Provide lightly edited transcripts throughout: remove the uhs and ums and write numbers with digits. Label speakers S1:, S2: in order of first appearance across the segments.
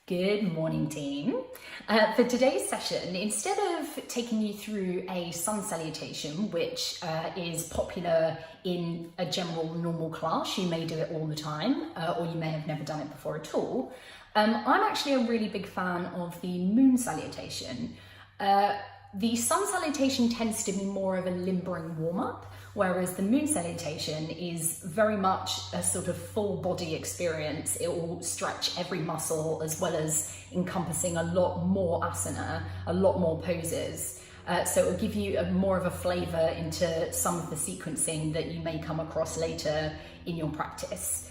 S1: Good morning, team. For today's session, instead of taking you through a sun salutation, which is popular in a general normal class, you may do it all the time, or you may have never done it before at all. I'm actually a really big fan of the moon salutation. The sun salutation tends to be more of a limbering warm-up, whereas the moon salutation is very much a sort of full body experience. It will stretch every muscle as well as encompassing a lot more asana, a lot more poses. So it will give you more of a flavour into some of the sequencing that you may come across later in your practice.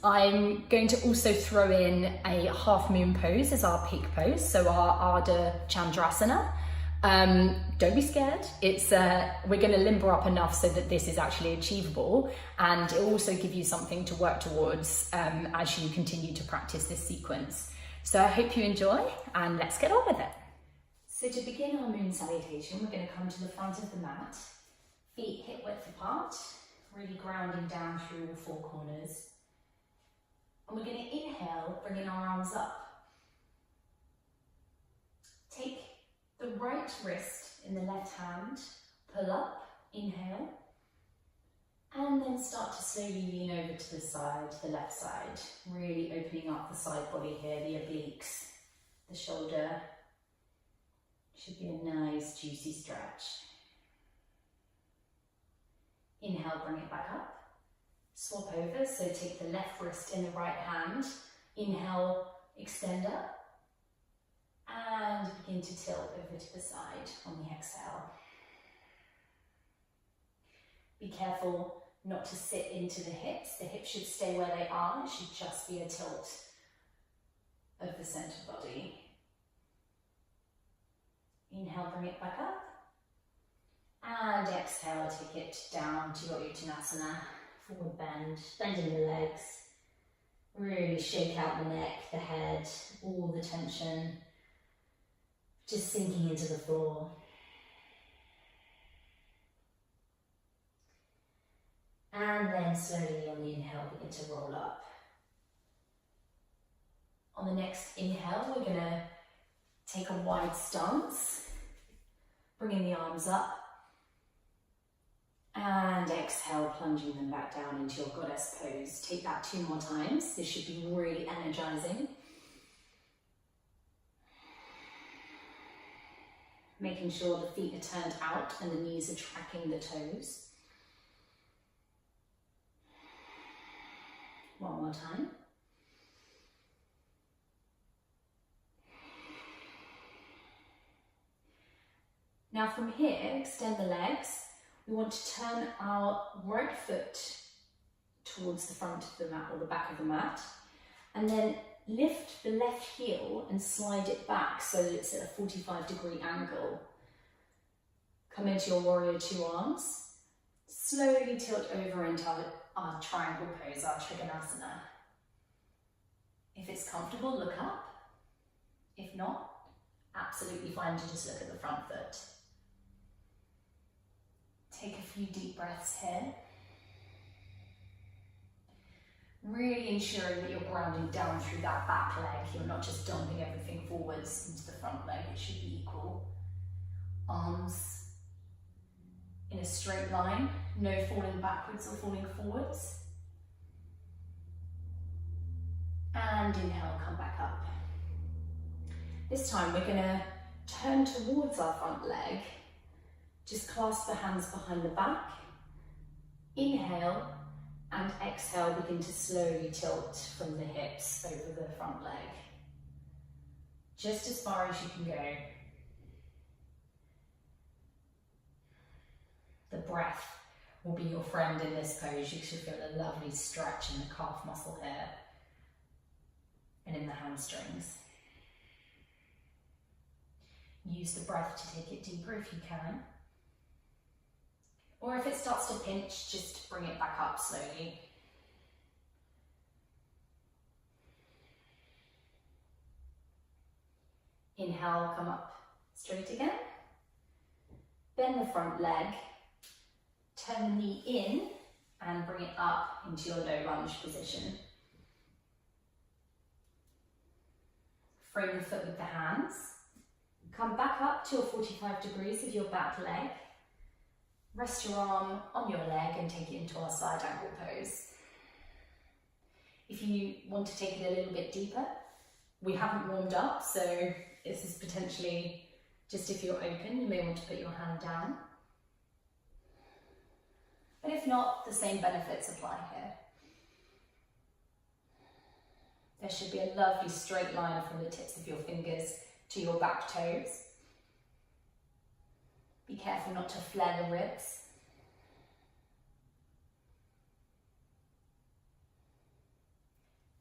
S1: I'm going to also throw in a half moon pose as our peak pose, so our Ardha Chandrasana. Don't be scared. We're going to limber up enough so that this is actually achievable, and it will also give you something to work towards as you continue to practice this sequence. So I hope you enjoy, and let's get on with it. So to begin our moon salutation, we're going to come to the front of the mat, feet hip width apart, really grounding down through all four corners. And we're going to inhale, bringing our arms up. Take the right wrist in the left hand, pull up, inhale, and then start to slowly lean over to the side, the left side, really opening up the side body here, the obliques, the shoulder. Should be a nice juicy stretch. Inhale, bring it back up. Swap over, so take the left wrist in the right hand, inhale, extend up, and begin to tilt over to the side on the exhale. Be careful not to sit into the hips should stay where they are, it should just be a tilt of the centre body. Inhale, bring it back up, and exhale, take it down to your Uttanasana. Forward bend, bending the legs, really shake out the neck, the head, all the tension, just sinking into the floor. And then slowly on the inhale, begin to roll up. On the next inhale, we're going to take a wide stance, bringing the arms up. And exhale, plunging them back down into your goddess pose. Take that 2 more times. This should be really energizing. Making sure the feet are turned out and the knees are tracking the toes. 1 more time. Now from here, extend the legs. We want to turn our right foot towards the front of the mat or the back of the mat, and then lift the left heel and slide it back so that it's at a 45-degree angle. Come into your warrior 2 arms. Slowly tilt over into our triangle pose, our Trikonasana. If it's comfortable, look up. If not, absolutely fine to just look at the front foot. Take a few deep breaths here. Really ensuring that you're grounding down through that back leg. You're not just dumping everything forwards into the front leg. It should be equal. Arms in a straight line. No falling backwards or falling forwards. And inhale, come back up. This time we're going to turn towards our front leg. Just clasp the hands behind the back, inhale, and exhale, begin to slowly tilt from the hips over the front leg. Just as far as you can go. The breath will be your friend in this pose. You should feel a lovely stretch in the calf muscle here and in the hamstrings. Use the breath to take it deeper if you can. Or if it starts to pinch, just bring it back up slowly. Inhale, come up straight again. Bend the front leg, turn the knee in and bring it up into your low lunge position. frame the foot with the hands. Come back up to a 45 degrees of your back leg. Rest your arm on your leg and take it into our side angle pose. If you want to take it a little bit deeper, we haven't warmed up, so this is potentially just if you're open, you may want to put your hand down. But if not, the same benefits apply here. There should be a lovely straight line from the tips of your fingers to your back toes. Be careful not to flare the ribs.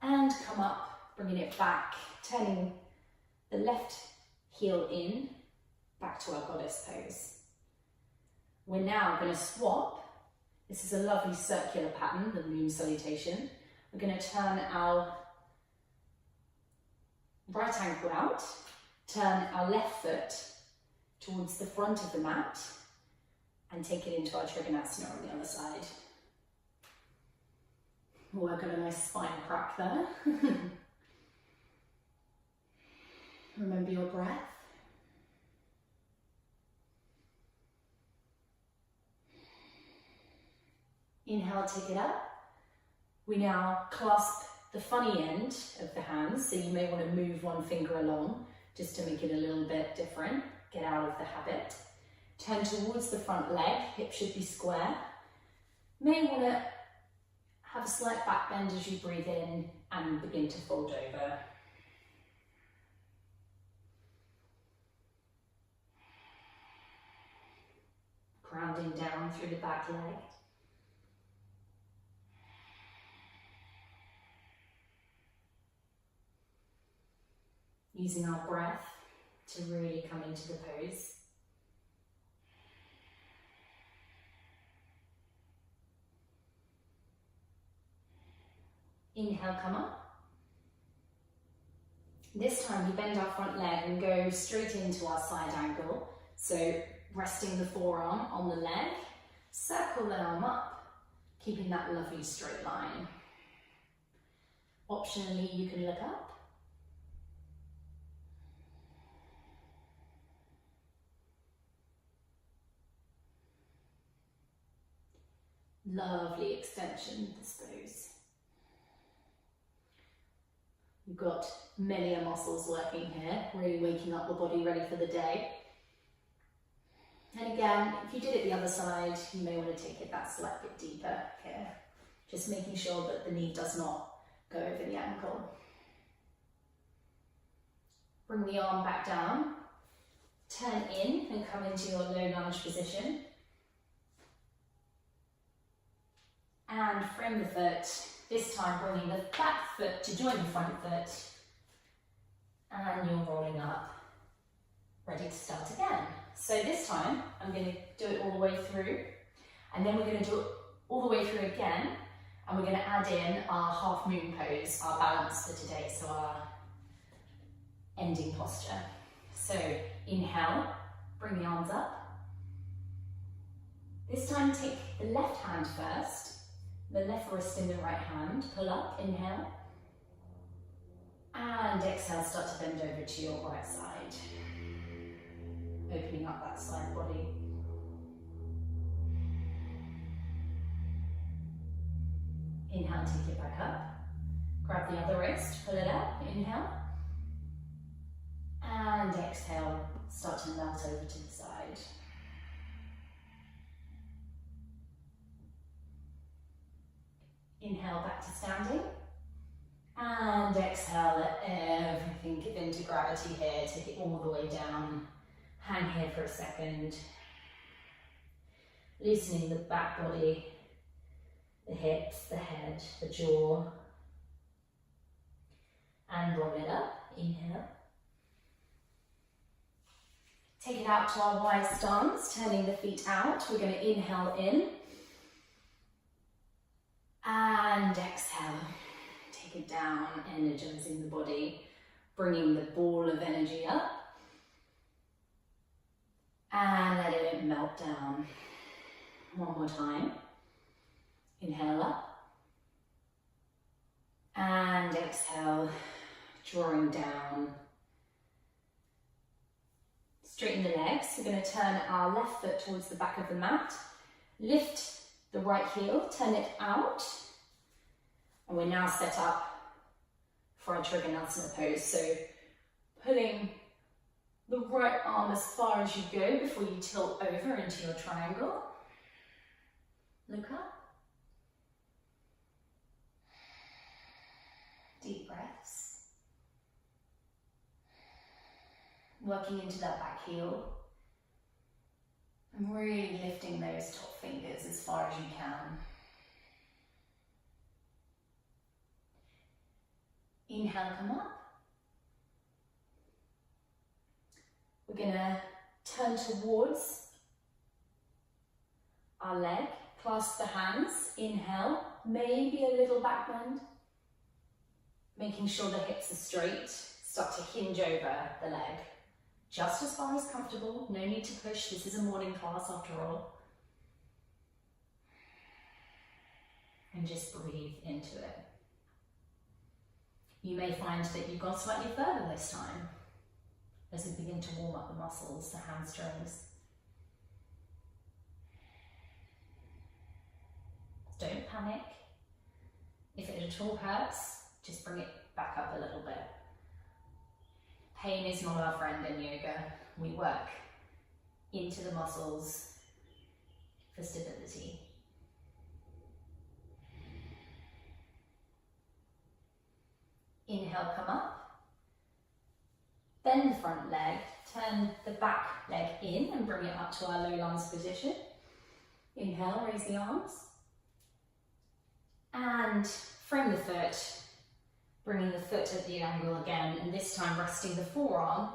S1: And come up, bringing it back, turning the left heel in, back to our goddess pose. We're now going to swap. This is a lovely circular pattern, the moon salutation. We're going to turn our right ankle out, turn our left foot towards the front of the mat, and take it into our Trikonasana on the other side. Oh, I've got a nice spine crack there. Remember your breath. Inhale, take it up. We now clasp the funny end of the hands, so you may want to move one finger along just to make it a little bit different. Get out of the habit. Turn towards the front leg, hip should be square. May want to have a slight back bend as you breathe in and begin to fold over. Grounding down through the back leg. Using our breath to really come into the pose. Inhale, come up. This time we bend our front leg and go straight into our side angle. So resting the forearm on the leg, circle the arm up, keeping that lovely straight line. Optionally, you can look up. Lovely extension, this pose. You've got many muscles working here, really waking up the body ready for the day. And again, if you did it the other side, you may want to take it that slight bit deeper here. Just making sure that the knee does not go over the ankle. Bring the arm back down, turn in and come into your low lunge position. And frame the foot, this time bringing the back foot to join the front foot. And you're rolling up, ready to start again. So this time, I'm going to do it all the way through. And then we're going to do it all the way through again. And we're going to add in our half moon pose, our balance for today, so our ending posture. So inhale, bring the arms up. This time take the left hand first. The left wrist in the right hand, pull up, inhale. And exhale, start to bend over to your right side. Opening up that side body. Inhale, take it back up. Grab the other wrist, pull it up, inhale. And exhale, start to melt over to the side. Inhale back to standing, and exhale, let everything give into gravity here, take it all the way down, hang here for a second, loosening the back body, the hips, the head, the jaw, and roll it up, inhale. Take it out to our wide stance, turning the feet out, we're going to inhale in, and exhale, take it down, energizing the body, bringing the ball of energy up, and letting it melt down. One more time. Inhale up, and exhale, drawing down, Straighten the legs. We're going to turn our left foot towards the back of the mat. Lift the right heel, turn it out. And we're now set up for our Trikonasana pose. So pulling the right arm as far as you go before you tilt over into your triangle. Look up. Deep breaths. Working into that back heel. And really lifting those top fingers as far as you can. Inhale, come up. We're going to turn towards our leg, clasp the hands, inhale, maybe a little back bend, making sure the hips are straight, start to hinge over the leg, just as far as comfortable, no need to push, this is a morning class after all. And just breathe into it. You may find that you've gone slightly further this time, as we begin to warm up the muscles, the hamstrings. Don't panic. If it at all hurts, just bring it back up a little bit. Pain is not our friend in yoga. We work into the muscles for stability. Inhale, come up. Bend the front leg, turn the back leg in and bring it up to our low lunge position. Inhale, raise the arms. And frame the foot, bringing the foot at the angle again, and this time resting the forearm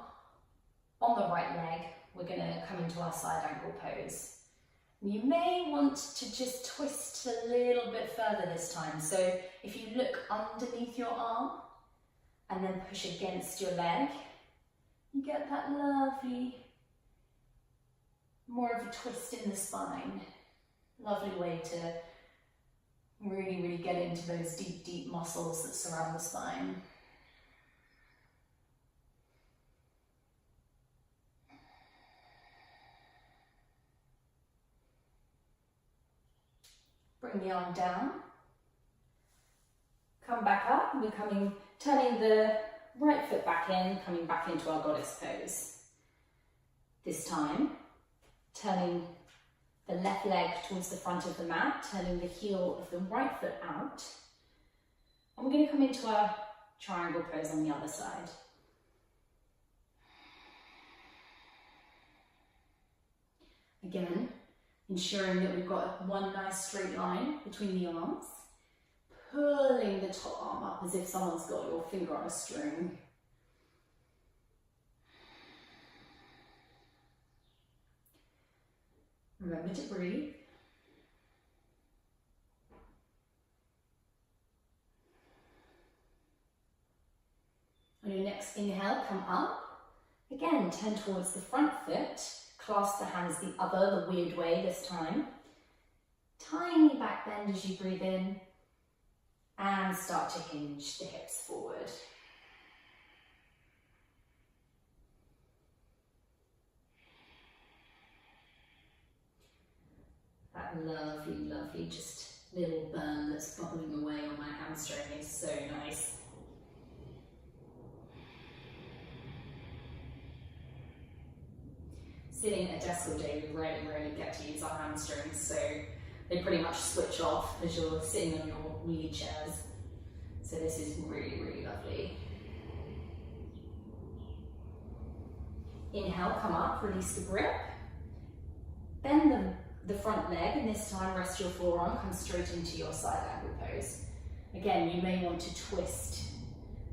S1: on the right leg. We're going to come into our side angle pose. You may want to just twist a little bit further this time. So if you look underneath your arm and then push against your leg, you get that lovely, more of a twist in the spine. Lovely way to really, really get into those deep, deep muscles that surround the spine. Bring the arm down. Come back up. We're turning the right foot back in, coming back into our goddess pose. This time, turning the left leg towards the front of the mat, turning the heel of the right foot out. And we're going to come into our triangle pose on the other side. Again, ensuring that we've got one nice straight line between the arms. Pulling the top arm up as if someone's got your finger on a string. Remember to breathe. On your next inhale, come up. Again, turn towards the front foot. Clasp the hands the other, the weird way this time. Tiny back bend as you breathe in. And start to hinge the hips forward. That lovely, lovely, just little burn that's bubbling away on my hamstring is so nice. Sitting at a desk all day, we rarely get to use our hamstrings, so they pretty much switch off as you're sitting on your wheelchairs. So this is really, really lovely. Inhale, come up, release the grip. Bend the front leg, and this time rest your forearm, come straight into your side angle pose. Again, you may want to twist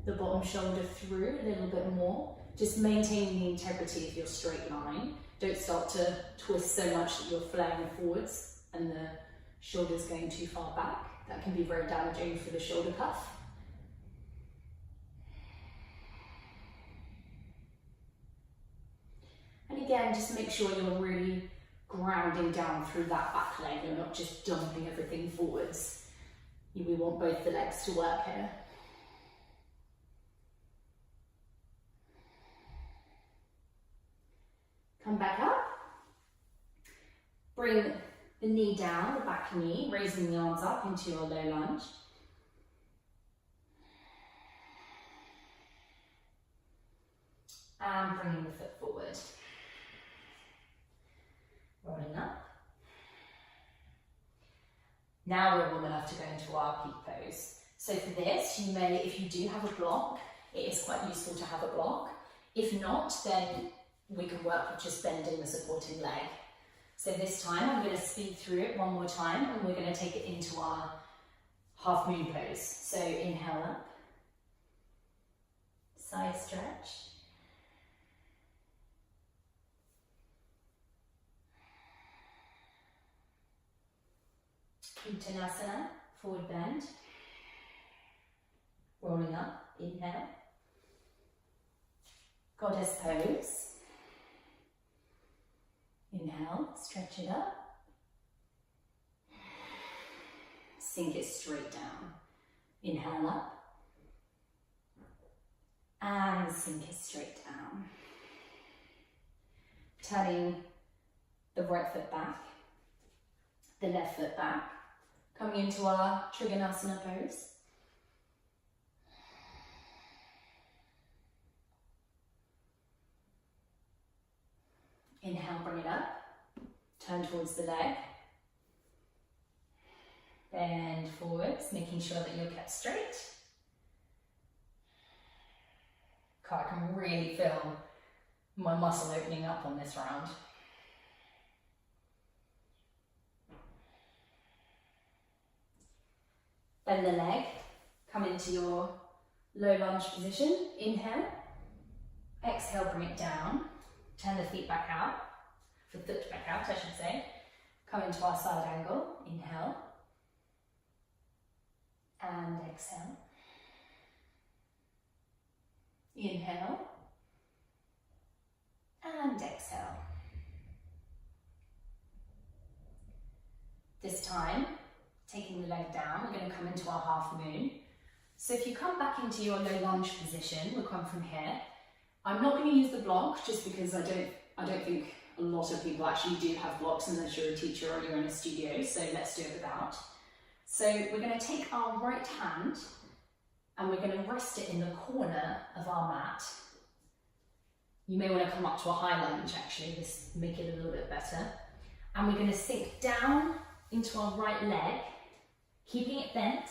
S1: the bottom shoulder through a little bit more, just maintaining the integrity of your straight line. Don't start to twist so much that you're flaring forwards and the shoulder's going too far back. That can be very damaging for the shoulder cuff. And again, just make sure you're really grounding down through that back leg. You're not just dumping everything forwards. We want both the legs to work here. bring the knee down, the back knee, raising the arms up into your low lunge. And bringing the foot forward. Rolling up. Now we're warm enough to go into our peak pose. So for this, you may, if you do have a block, it is quite useful to have a block. If not, then we can work with just bending the supporting leg. So this time I'm going to speed through it one more time and we're going to take it into our half moon pose. So inhale up, side stretch. Uttanasana, forward bend. Rolling up, inhale. Goddess pose. Inhale, stretch it up. Sink it straight down. Inhale up. And sink it straight down. Turning the right foot back, the left foot back. Coming into our Trikonasana pose. Inhale, bring it up. Turn towards the leg. Bend forwards, making sure that you're kept straight. God, I can really feel my muscle opening up on this round. Bend the leg, come into your low lunge position. Inhale. Exhale, bring it down. Turn the feet back out, the foot back out, I should say. Come into our side angle. Inhale. And exhale. Inhale. And exhale. This time, taking the leg down, we're going to come into our half moon. So if you come back into your low lunge position, we'll come from here. I'm not going to use the block just because I don't think a lot of people actually do have blocks unless you're a teacher or you're in a studio, so let's do it without. So we're going to take our right hand and we're going to rest it in the corner of our mat. You may want to come up to a high lunge actually, this will make it a little bit better. And we're going to sink down into our right leg, keeping it bent,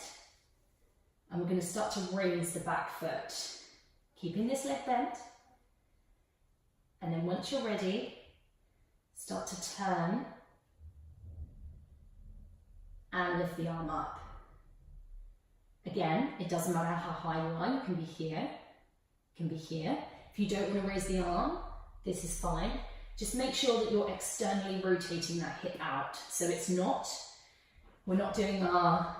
S1: and we're going to start to raise the back foot, keeping this leg bent. And then once you're ready, start to turn and lift the arm up. Again, it doesn't matter how high you are, you can be here, you can be here. If you don't want to raise the arm, this is fine. Just make sure that you're externally rotating that hip out. So it's not, we're not doing our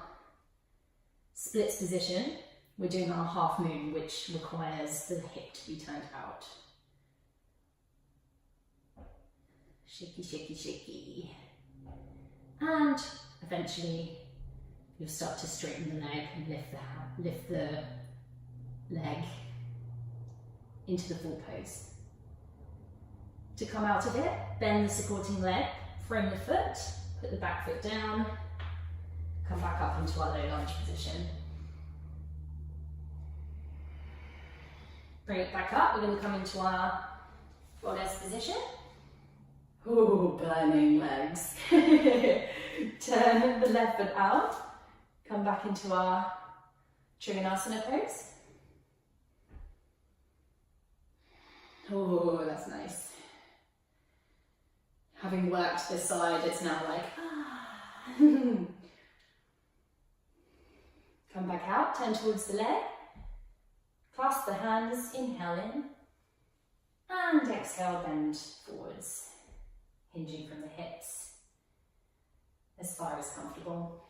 S1: splits position, we're doing our half moon, which requires the hip to be turned out. Shaky, shaky, shaky. And eventually you'll start to straighten the leg and lift the leg into the full pose. To come out of it, bend the supporting leg, frame the foot, put the back foot down, come back up into our low lunge position. Bring it back up, we're going to come into our goddess position. Ooh, burning legs. Turn the left foot out, come back into our Trikonasana pose. Oh, that's nice. Having worked this side, it's now like, ah. Come back out, turn towards the leg. Clasp the hands, inhale in. And exhale, bend forwards. Hinging from the hips as far as comfortable.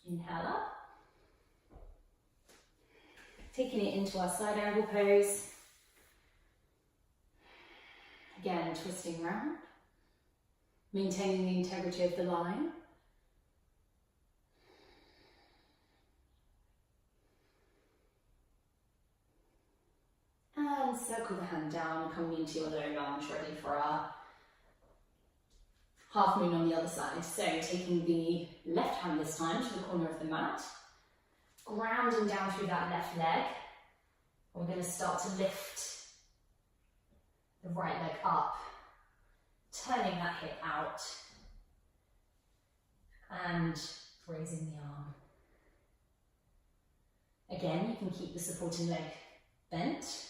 S1: Inhale up. Taking it into our side angle pose. Again, twisting round. Maintaining the integrity of the line. And circle the hand down, coming into your low lunge, ready for our half moon on the other side. So taking the left hand this time to the corner of the mat, grounding down through that left leg. We're going to start to lift the right leg up, turning that hip out and raising the arm. Again, you can keep the supporting leg bent.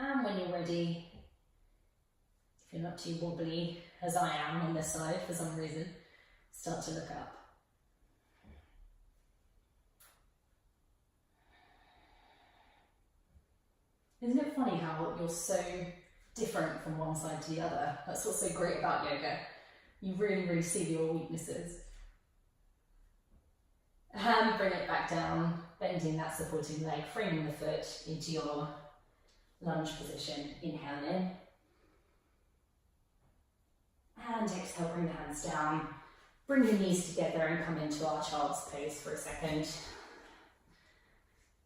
S1: And when you're ready, if you're not too wobbly, as I am on this side for some reason, start to look up. Isn't it funny how you're so different from one side to the other? That's what's so great about yoga. You really, really see your weaknesses. And bring it back down, bending that supporting leg, framing the foot into your lunge position. Inhale in. And exhale, bring the hands down. Bring the knees together and come into our child's pose for a second.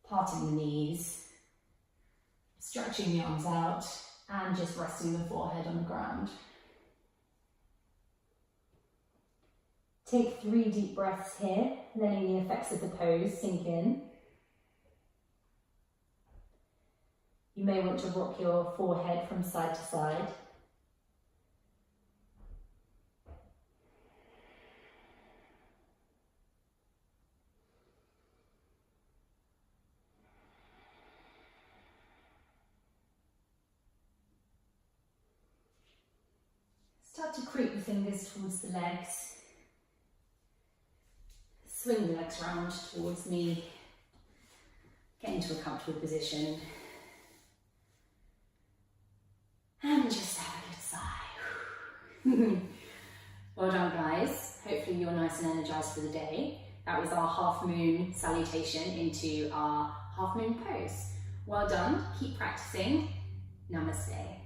S1: Parting the knees, stretching the arms out, and just resting the forehead on the ground. Take 3 deep breaths here, letting the effects of the pose sink in. You may want to rock your forehead from side to side. Start to creep the fingers towards the legs. Swing the legs round towards me. Get into a comfortable position. And just have a good sigh. Well done, guys. Hopefully you're nice and energized for the day. That was our half moon salutation into our half moon pose. Well done. Keep practicing. Namaste.